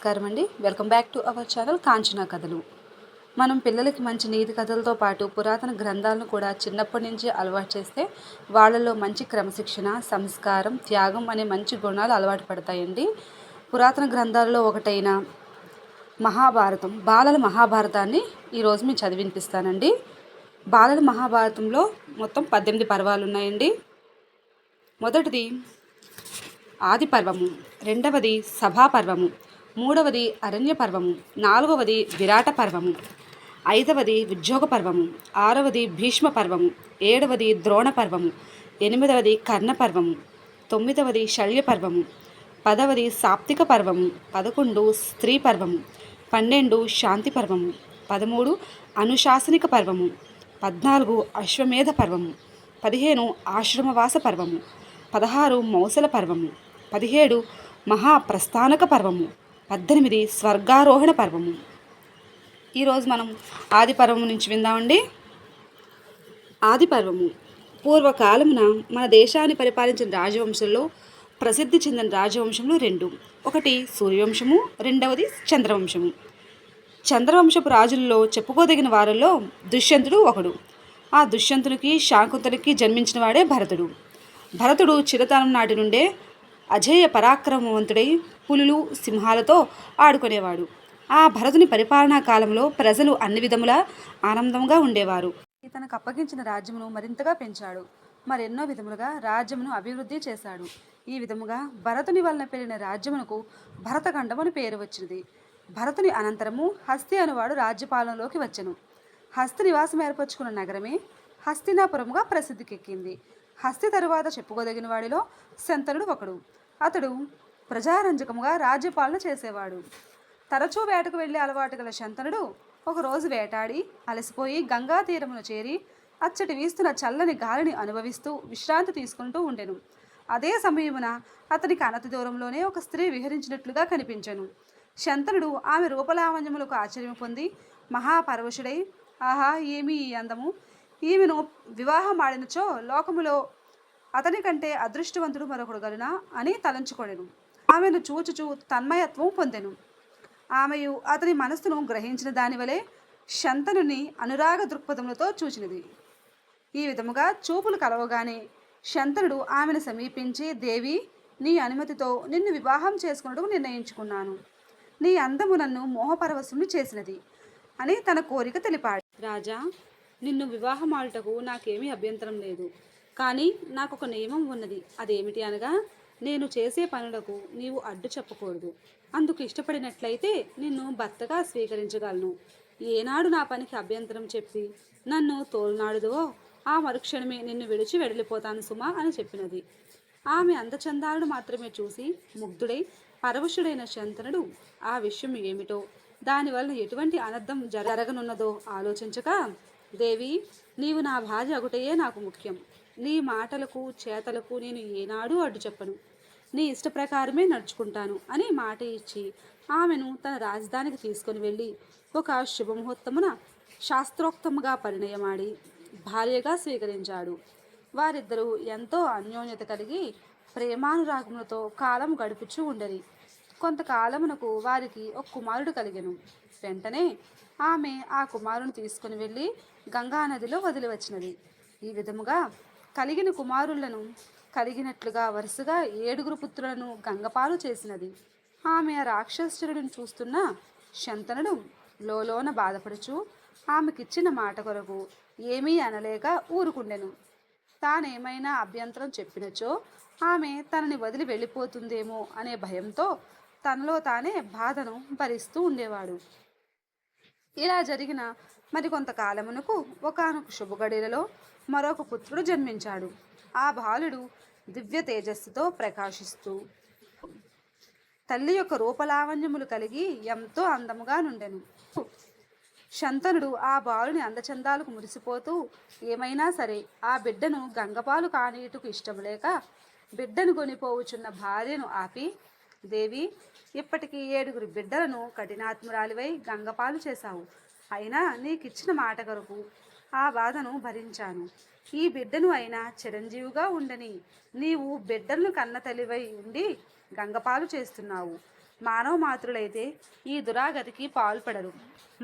నమస్కారం అండి. Welcome back to our channel Kanchana కథలు. మనం పిల్లలకి మంచి నీతి కథలతో పాటు పురాతన గ్రంథాలను కూడా చిన్నప్పటి నుంచి అలవాటు చేస్తే వాళ్ళలో మంచి క్రమశిక్షణ, సంస్కారం, త్యాగం అనే మంచి గుణాలు అలవాటు పడతాయండి. పురాతన గ్రంథాలలో ఒకటైన మహాభారతం, బాలల మహాభారతాన్ని ఈరోజు మేము చదివినిపిస్తానండి. బాలల మహాభారతంలో మొత్తం 18 పర్వాలు ఉన్నాయండి. మొదటిది ఆది పర్వము, రెండవది సభాపర్వము, మూడవది అరణ్య పర్వము, నాలుగవది విరాట పర్వము, ఐదవది ఉద్యోగ పర్వము, ఆరవది భీష్మ పర్వము, ఏడవది ద్రోణ పర్వము, ఎనిమిదవది కర్ణ పర్వము, తొమ్మిదవది శల్య పర్వము, పదవది సాప్తిక పర్వము, 11 స్త్రీ పర్వము, 12 శాంతి పర్వము, 13 అనుశాసనిక పర్వము, 14 అశ్వమేధ పర్వము, 15 ఆశ్రమవాస పర్వము, 16 మౌసల పర్వము, 17 మహాప్రస్థానక పర్వము, 18 స్వర్గారోహణ పర్వము. ఈరోజు మనం ఆది పర్వము నుంచి విందామండి. ఆది పర్వము. పూర్వకాలమున మన దేశాన్ని పరిపాలించిన రాజవంశంలో ప్రసిద్ధి చెందిన రాజవంశంలో రెండు. ఒకటి సూర్యవంశము, రెండవది చంద్రవంశము. చంద్రవంశపు రాజుల్లో చెప్పుకోదగిన వారిలో దుష్యంతుడు ఒకడు. ఆ దుష్యంతునికి శాకుంతలకి జన్మించిన వాడే భరతుడు. భరతుడు చిరతనం నాటి నుండే అజేయ పరాక్రమవంతుడై పులులు, సింహాలతో ఆడుకునేవాడు. ఆ భరతుని పరిపాలనా కాలంలో ప్రజలు అన్ని విధములా ఆనందంగా ఉండేవారు. తనకు అప్పగించిన రాజ్యమును మరింతగా పెంచాడు. మరెన్నో విధములుగా రాజ్యమును అభివృద్ధి చేశాడు. ఈ విధముగా భరతుని వలన పెరిగిన రాజ్యమునకు భరతఖండమని పేరు వచ్చినది. భరతుని అనంతరము హస్తి అనువాడు రాజ్యపాలనలోకి వచ్చెను. హస్తి నివాసం ఏర్పరచుకున్న నగరమే హస్తినాపురముగా ప్రసిద్ధికెక్కింది. హస్తి తరువాత చెప్పుకోదగిన వాడిలో శంతనుడు ఒకడు. అతడు ప్రజారంజకముగా రాజ్యపాలన చేసేవాడు. తరచూ వేటకు వెళ్ళే అలవాటు గల శంతనుడు ఒకరోజు వేటాడి అలసిపోయి గంగా తీరమును చేరి అచ్చటి వీస్తున్న చల్లని గాలిని అనుభవిస్తూ విశ్రాంతి తీసుకుంటూ ఉండెను. అదే సమయమున అతనికి అనతి దూరంలోనే ఒక స్త్రీ విహరించినట్లుగా కనిపించెను. శంతనుడు ఆమె రూపలావణ్యములకు ఆశ్చర్యం పొంది మహాపరవశుడై, ఆహా, ఏమి ఈ అందము! ఈమెను వివాహం ఆడినచో లోకములో అతని కంటే అదృష్టవంతుడు మరొకడు గలునా అని తలంచుకొనెను. ఆమెను చూచుచూ తన్మయత్వం పొందెను. ఆమెయు అతని మనస్సును గ్రహించిన దానివలే శంతనుని అనురాగ దృక్పథములతో చూచినది. ఈ విధముగా చూపులు కలవగానే శంతనుడు ఆమెను సమీపించి, దేవి, నీ అనుమతితో నిన్ను వివాహం చేసుకున్నట్టుకు నిర్ణయించుకున్నాను. నీ అందము నన్ను మోహపరవశుని చేసినది అని తన కోరిక తెలిపాడు. రాజా, నిన్ను వివాహం ఆడుటకు నాకేమీ అభ్యంతరం లేదు. కానీ నాకు ఒక నియమం ఉన్నది. అదేమిటి అనగా, నేను చేసే పనులకు నీవు అడ్డు చెప్పకూడదు. అందుకు ఇష్టపడినట్లయితే నిన్ను భర్తగా స్వీకరించగలను. ఏనాడు నా పనికి అభ్యంతరం చెప్పి నన్ను తోలునాడుదో ఆ మరుక్షణమే నిన్ను విడిచి వెళ్ళిపోతాను సుమా అని చెప్పినది. ఆమె అందచందాలను మాత్రమే చూసి ముగ్ధుడై పరవశుడైన శంతనుడు ఆ విషయం ఏమిటో, దానివల్ల ఎటువంటి అనర్థం జరగనున్నదో ఆలోచించక, దేవి, నీవు నా భార్య అగుటయే నాకు ముఖ్యం. నీ మాటలకు చేతలకు నేను ఏనాడు అడ్డు చెప్పను. నీ ఇష్ట ప్రకారమే నడుచుకుంటాను అని మాట ఇచ్చి ఆమెను తన రాజధానికి తీసుకొని వెళ్ళి ఒక శుభముహూర్తమున శాస్త్రోక్తముగా పరిణయమాడి భార్యగా స్వీకరించాడు. వారిద్దరూ ఎంతో అన్యోన్యత కలిగి ప్రేమానురాగములతో కాలం గడుపుచూ ఉండరి. కొంతకాలమునకు వారికి ఒక కుమారుడు కలిగెను. వెంటనే ఆమె ఆ కుమారుని తీసుకుని వెళ్ళి గంగానదిలో వదిలివచ్చినది. ఈ విధముగా కలిగిన కుమారులను కలిగినట్లుగా వరుసగా 7 పుత్రులను గంగపాలు చేసినది. ఆమె ఆ రాక్షసుడిని చూస్తున్న శంతనుడు లోలోన బాధపడుచు ఆమెకిచ్చిన మాట కొరకు ఏమీ అనలేక ఊరుకుండెను. తానేమైనా అభ్యంతరం చెప్పినచో ఆమె తనని వదిలి వెళ్ళిపోతుందేమో అనే భయంతో తనలో తానే బాధను భరిస్తూ ఉండేవాడు. ఇలా జరిగిన మరికొంతకాలమునకు ఒకానొక శుభగడిలలో మరొక పుత్రుడు జన్మించాడు. ఆ బాలుడు దివ్య తేజస్సుతో ప్రకాశిస్తూ తల్లి యొక్క రూపలావణ్యములు కలిగి ఎంతో అందముగా నుండెను. శంతనుడు ఆ బాలుని అందచందాలకు మురిసిపోతూ, ఏమైనా సరే ఆ బిడ్డను గంగపాలు కానీయుటకు ఇష్టం లేక బిడ్డను కొనిపోవుచున్న భార్యను ఆపి, దేవి, ఇప్పటికీ 7 బిడ్డలను కఠినాత్మురాలివై గంగపాలు చేశావు. అయినా నీకిచ్చిన మాట కొరకు ఆ బాధను భరించాను. ఈ బిడ్డను అయినా చిరంజీవిగా ఉండని నీవు బిడ్డలను కన్న తల్లివై ఉండి గంగపాలు చేస్తున్నావు. మానవ మాతృలైతే ఈ దురాగతికి పాల్పడరు.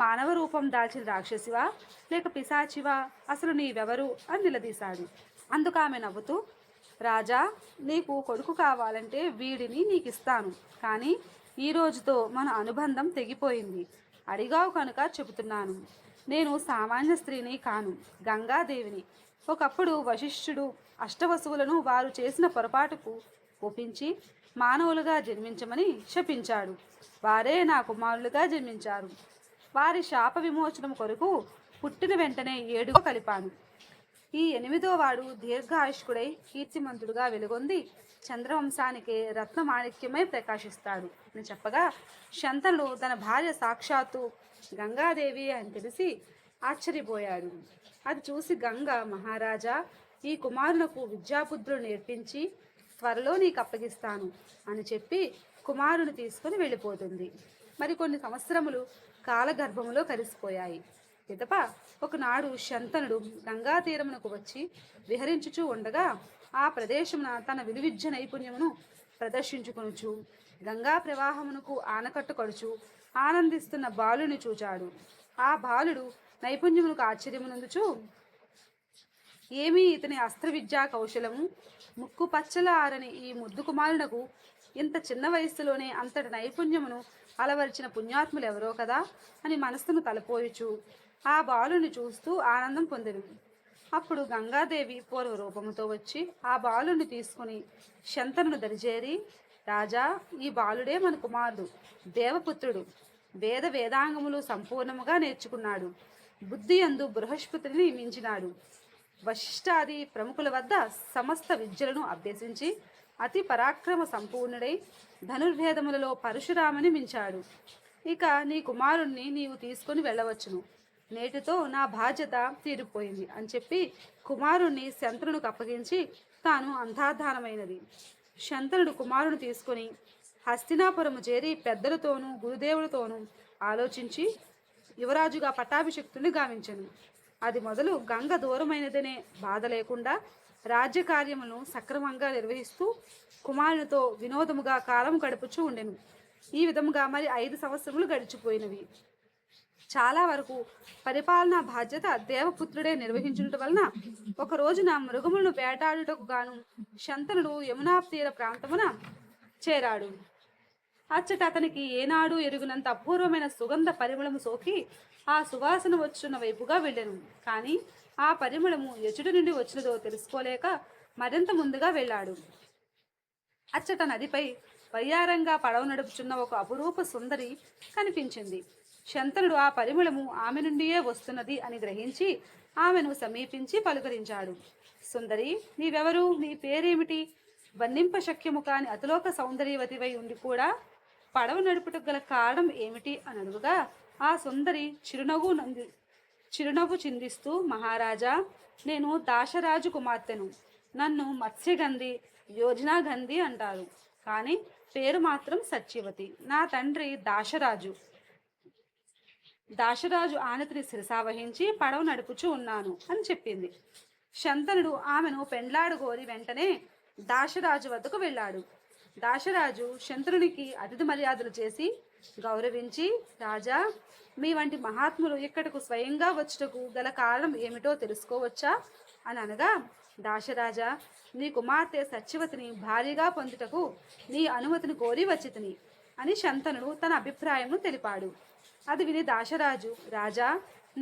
మానవ రూపం దాల్చిన రాక్షసివా లేక పిశాచివా, అసలు నీవెవరు అని నిలదీశాడు. అందుకు ఆమె నవ్వుతూ, రాజా, నీకు కొడుకు కావాలంటే వీడిని నీకు ఇస్తాను, కానీ ఈ రోజుతో మన అనుబంధం తెగిపోయింది. అడిగావు కనుక చెబుతున్నాను. నేను సామాన్య స్త్రీని కాను, గంగాదేవిని. ఒకప్పుడు వశిష్ఠుడు అష్టవసువులను వారు చేసిన పొరపాటుకు ఒప్పించి మానవులుగా జన్మించమని శపించాడు. వారే నా కుమారులుగా జన్మించారు. వారి శాప విమోచనం కొరకు పుట్టిన వెంటనే 7 కలిపాను. ఈ 8వ వాడు దీర్ఘాయుష్కుడై కీర్తిమంతుడుగా వెలుగొంది చంద్రవంశానికి రత్నమాణిక్యమై ప్రకాశిస్తాడు అని చెప్పగా, శంతనుడు తన భార్య సాక్షాత్తు గంగాదేవి అని తెలిసి ఆశ్చర్యపోయాడు. అది చూసి గంగ, మహారాజా, ఈ కుమారునకు విద్యాబుద్ధులు నేర్పించి త్వరలో నీకు అప్పగిస్తాను అని చెప్పి కుమారుని తీసుకుని వెళ్ళిపోతుంది. మరికొన్ని సంవత్సరములు కాలగర్భములో కలిసిపోయాయి. పిదప ఒకనాడు శంతనుడు గంగా తీరమునకు వచ్చి విహరించుచూ ఉండగా ఆ ప్రదేశమున తన విలువిద్య నైపుణ్యమును ప్రదర్శించుకొనుచు గంగా ప్రవాహమునకు ఆనకట్టు కడుచు ఆనందిస్తున్న బాలుని చూచాడు. ఆ బాలుడు నైపుణ్యమునకు ఆశ్చర్యమునందుచు, ఏమీ ఇతని అస్త్ర విద్యా కౌశలము, ముక్కు పచ్చల ఆరని ఈ ముద్దు కుమారునకు ఇంత చిన్న వయస్సులోనే అంతటి నైపుణ్యమును అలవరిచిన పుణ్యాత్ములు ఎవరో కదా అని మనస్సును తలపోయుచు ఆ బాలుని చూస్తూ ఆనందం పొందెను. అప్పుడు గంగాదేవి పూర్వ రూపముతో వచ్చి ఆ బాలుని తీసుకుని శంతనును దరిచేరి, రాజా, ఈ బాలుడే మన కుమారుడు, దేవపుత్రుడు. వేదాంగములు సంపూర్ణముగా నేర్చుకున్నాడు. బుద్ధి యందు బృహస్పతిని మించినాడు. వశిష్ఠాది ప్రముఖుల వద్ద సమస్త విద్యలను అభ్యసించి అతి పరాక్రమ సంపూర్ణుడై ధనుర్వేదములలో పరశురాముని మించాడు. ఇక నీ కుమారుణ్ణి నీవు తీసుకొని వెళ్ళవచ్చును. నేటితో నా బాధ్యత తీరిపోయింది అని చెప్పి కుమారుణ్ణి శంతనుడికి అప్పగించి తాను అంతర్ధానమైనది. శంతనుడు కుమారుని తీసుకొని హస్తినాపురము చేరి పెద్దలతోనూ గురుదేవులతోనూ ఆలోచించి యువరాజుగా పట్టాభిషిక్తుని గావించెను. అది మొదలు గంగ దూరమైనదనే బాధ లేకుండా రాజ్యకార్యములను సక్రమంగా నిర్వహిస్తూ కుమారునితో వినోదముగా కాలం గడుపుచూ ఉండెను. ఈ విధముగా మరి 5 సంవత్సరములు గడిచిపోయినవి. చాలా వరకు పరిపాలనా బాధ్యత దేవపుత్రుడే నిర్వహించుట వలన ఒక రోజున మృగములను వేటాడుటకు గాను శంతనుడు యమునా తీర ప్రాంతమున చేరాడు. అచ్చట అతనికి ఏనాడు ఎరుగునంత అపూర్వమైన సుగంధ పరిమళము సోకి ఆ సువాసన వచ్చున్న వైపుగా వెళ్ళెను. కానీ ఆ పరిమళము ఎచుడు నుండి వచ్చినదో తెలుసుకోలేక మరింత ముందుగా వెళ్ళాడు. అచ్చట నదిపై వయ్యారంగా పడవ నడుపుచున్న ఒక అపురూప సుందరి కనిపించింది. శంతనుడు ఆ పరిమళము ఆమె నుండియే వస్తున్నది అని గ్రహించి ఆమెను సమీపించి పలుకరించాడు. సుందరి, నీవెవరు? నీ పేరేమిటి? వర్ణింప శక్యము కాని అతిలోక సౌందర్యవతివై ఉండి కూడా పడవ నడుపుటకు గల కారణం ఏమిటి అని అడుగుగా ఆ సుందరి చిరునవ్వు చిందిస్తూ, మహారాజా, నేను దాశరాజు కుమార్తెను. నన్ను మత్స్యగంధి, యోజనాగంధి అంటారు, కానీ పేరు మాత్రం సత్యవతి. నా తండ్రి దాశరాజు ఆనతిని శిరసావహించి పడవ నడుపుచూ ఉన్నాను అని చెప్పింది. శంతనుడు ఆమెను పెండ్లాడుగోరి వెంటనే దాశరాజు వద్దకు వెళ్ళాడు. దాశరాజు శంతనునికి అతిథి మర్యాదలు చేసి గౌరవించి, రాజా, మీ వంటి మహాత్ములు ఇక్కడకు స్వయంగా వచ్చుటకు గల కారణం ఏమిటో తెలుసుకోవచ్చా అని అనగా, దాశరాజా, నీ కుమార్తె సత్యవతిని భార్యగా పొందుటకు నీ అనుమతిని కోరి వచ్చితిని అని శంతనుడు తన అభిప్రాయమును తెలిపాడు. అది విని దాశరాజు, రాజా,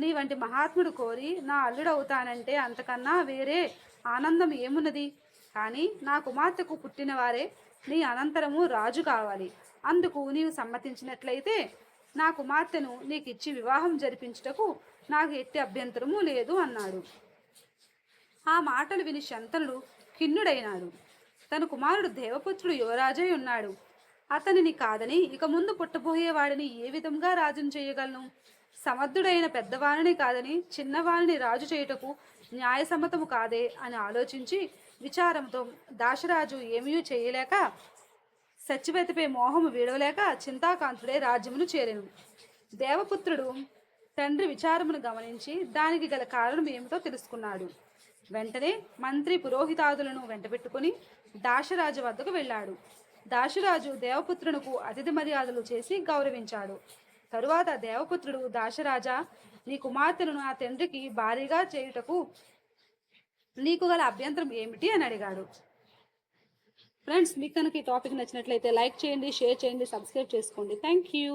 నీ వంటి మహాత్ముడు కోరి నా అల్లుడవుతానంటే అంతకన్నా వేరే ఆనందం ఏమున్నది? కానీ నా కుమార్తెకు పుట్టిన వారే నీ అనంతరము రాజు కావాలి. అందుకు నీవు సమ్మతించినట్లయితే నా కుమార్తెను నీకిచ్చి వివాహం జరిపించుటకు నాకు ఎట్టి అభ్యంతరము లేదు అన్నాడు. ఆ మాటలు విని శంతనుడు ఖిన్నుడైనాడు. తన కుమారుడు దేవపుత్రుడు యువరాజై ఉన్నాడు. అతనిని కాదని ఇక ముందు పుట్టబోయేవాడిని ఏ విధంగా రాజును చేయగలను? సమర్థుడైన పెద్దవాణిని కాదని చిన్నవాణిని రాజు చేయుటకు న్యాయసమ్మతము కాదే అని ఆలోచించి విచారంతో దాశరాజు ఏమీ చేయలేక సత్యవతిపై మోహము వీడవలేక చింతాకాంతుడై రాజ్యమును చేరెను. దేవపుత్రుడు తండ్రి విచారమును గమనించి దానికి గల కారణం ఏమిటో తెలుసుకున్నాడు. వెంటనే మంత్రి పురోహితాదులను వెంటబెట్టుకుని దాశరాజు వద్దకు వెళ్ళాడు. దాశరాజు దేవపుత్రునకు అతిథి మర్యాదలు చేసి గౌరవించాడు. తరువాత దేవపుత్రుడు, దాశరాజా, నీ కుమార్తెను నా తండ్రికి భారీగా చేయుటకు నీకు గల అభ్యంతరం ఏమిటి అని అడిగాడు. ఫ్రెండ్స్, మీకు కనుక ఈ టాపిక్ నచ్చినట్లయితే లైక్ చేయండి, షేర్ చేయండి, సబ్స్క్రైబ్ చేసుకోండి. Thank you.